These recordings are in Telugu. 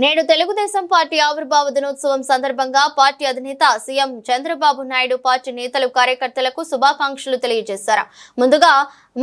నేడు తెలుగుదేశం పార్టీ ఆవిర్భావ దినోత్సవం సందర్భంగా పార్టీ అధినేత సీఎం చంద్రబాబు నాయుడు పార్టీ నేతలు కార్యకర్తలకు శుభాకాంక్షలు తెలియజేశారు. ముందుగా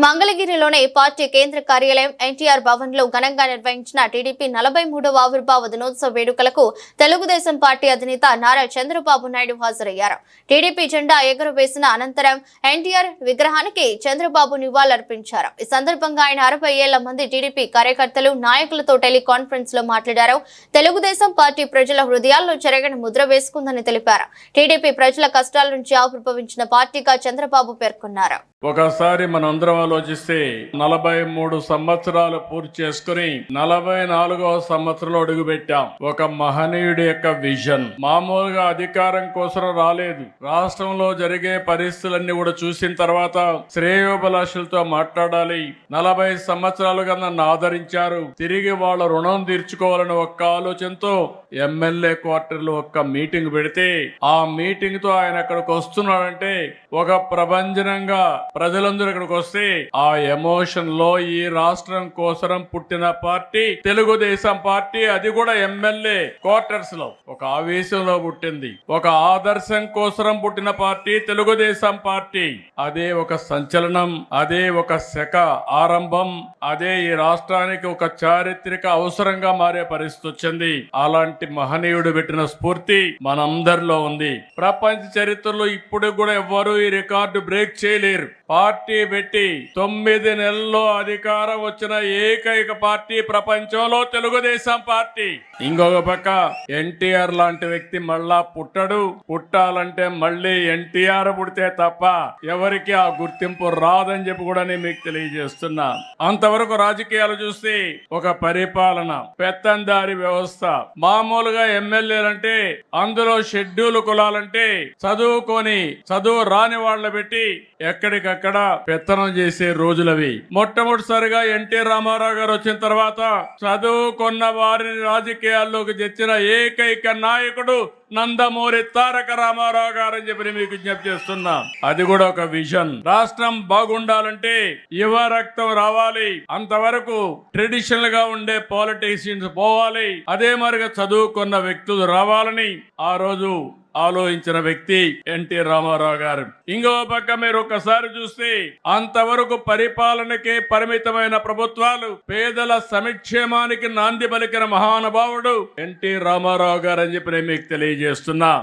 మంగళగిరిలోని పార్టీ కేంద్ర కార్యాలయం ఎన్టీఆర్ భవన్ లో ఘనంగా నిర్వహించిన టీడీపీ 43వ ఆవిర్భావ దినోత్సవ వేడుకలకు తెలుగుదేశం పార్టీ అధినేత నారా చంద్రబాబు నాయుడు హాజరయ్యారు. టీడీపీ జెండా ఎగురవేసిన అనంతరం ఎన్టీఆర్ విగ్రహానికి చంద్రబాబు నివాళులర్పించారు. ఈ సందర్భంగా ఆయన 60 ఏళ్ల మంది టీడీపీ కార్యకర్తలు నాయకులతో టెలికాన్ఫరెన్స్ లో మాట్లాడారు. తెలుగుదేశం పార్టీ ప్రజల హృదయాల్లో చెరగని ముద్ర వేసుకుందని తెలిపారు. టీడీపీ ప్రజల కష్టాల నుంచి ఆవిర్భవించిన పార్టీగా చంద్రబాబు పేర్కొన్నారు. ఒకసారి మనందరం ఆలోచిస్తే 43 సంవత్సరాలు పూర్తి చేసుకుని 44వ సంవత్సరంలో అడుగుపెట్టాం. ఒక మహనీయుడి యొక్క విజన్ మామూలుగా అధికారం కోసం రాలేదు. రాష్ట్రంలో జరిగే పరిస్థితులన్నీ కూడా చూసిన తర్వాత శ్రేయోభిలాషులతో మాట్లాడాలి. 40 సంవత్సరాలుగా నన్ను ఆదరించారు, తిరిగి వాళ్ళ రుణం తీర్చుకోవాలని ఒక్క ఆలోచనతో ఎమ్మెల్యే క్వార్టర్లో ఒక్క మీటింగ్ పెడితే ఆ మీటింగ్ తో ఆయన అక్కడికి వస్తున్నాడంటే ఒక ప్రభంజనంగా ప్రజలందరూ ఇక్కడికి వస్తే ఆ ఎమోషన్ లో ఈ రాష్ట్రం కోసం పుట్టిన పార్టీ తెలుగుదేశం పార్టీ, అది కూడా ఎమ్మెల్యే క్వార్టర్స్ లో ఒక ఆవేశంలో పుట్టింది. ఒక ఆదర్శం కోసం పుట్టిన పార్టీ తెలుగుదేశం పార్టీ. అదే ఒక సంచలనం, అదే ఒక శక ఆరంభం, అదే ఈ రాష్ట్రానికి ఒక చారిత్రక అవసరంగా మారే పరిస్థితి వచ్చింది. అలాంటి మహనీయుడు పెట్టిన స్ఫూర్తి మనందరిలో ఉంది. ప్రపంచ చరిత్రలో ఇప్పుడు కూడా ఎవ్వరూ ఈ రికార్డు బ్రేక్ చేయలేరు. పార్టీ పెట్టి 9 నెలల్లో అధికారం వచ్చిన ఏకైక పార్టీ ప్రపంచంలో తెలుగుదేశం పార్టీ. ఇంకొక పక్క ఎన్టీఆర్ లాంటి వ్యక్తి మళ్ళా పుట్టడు. పుట్టాలంటే మళ్ళీ ఎన్టీఆర్ పుడితే తప్ప ఎవరికి ఆ గుర్తింపు రాదని చెప్పి కూడా నేను మీకు తెలియజేస్తున్నా. అంతవరకు రాజకీయాలు చూస్తే ఒక పరిపాలన, పెత్తందారి వ్యవస్థ. మామూలుగా ఎమ్మెల్యేలంటే అందులో షెడ్యూల్ కులాలంటే చదువు రాని వాళ్ళ పెట్టి ఎక్కడికక్కడ పెత్తనం చేసే రోజులవి. మొట్టమొదటిసారిగా ఎన్టీ రామారావు గారు వచ్చిన తర్వాత చదువుకున్న వారిని రాజకీయాల్లోకి తెచ్చిన ఏకైక నాయకుడు నందమూరి తారక రామారావు గారు అని చెప్పి మీకు విజ్ఞప్తి చేస్తున్నా. అది కూడా ఒక విజన్. రాష్ట్రం బాగుండాలంటే యువ రక్తం రావాలి. అంతవరకు ట్రెడిషనల్ గా ఉండే పాలిటిషియన్స్ పోవాలి. అదే మరిగా చదువుకున్న వ్యక్తులు రావాలని ఆ రోజు ఆలోచించిన వ్యక్తి ఎన్టీ రామారావు గారు. ఇంకో పక్క మీరు ఒకసారి చూస్తే అంతవరకు పరిపాలనకే పరిమితమైన ప్రభుత్వాలు పేదల సంక్షేమానికి నాంది పలికిన మహానుభావుడు ఎన్టీ రామారావు గారు అని చెప్పి నేను మీకు తెలియజేస్తున్నా.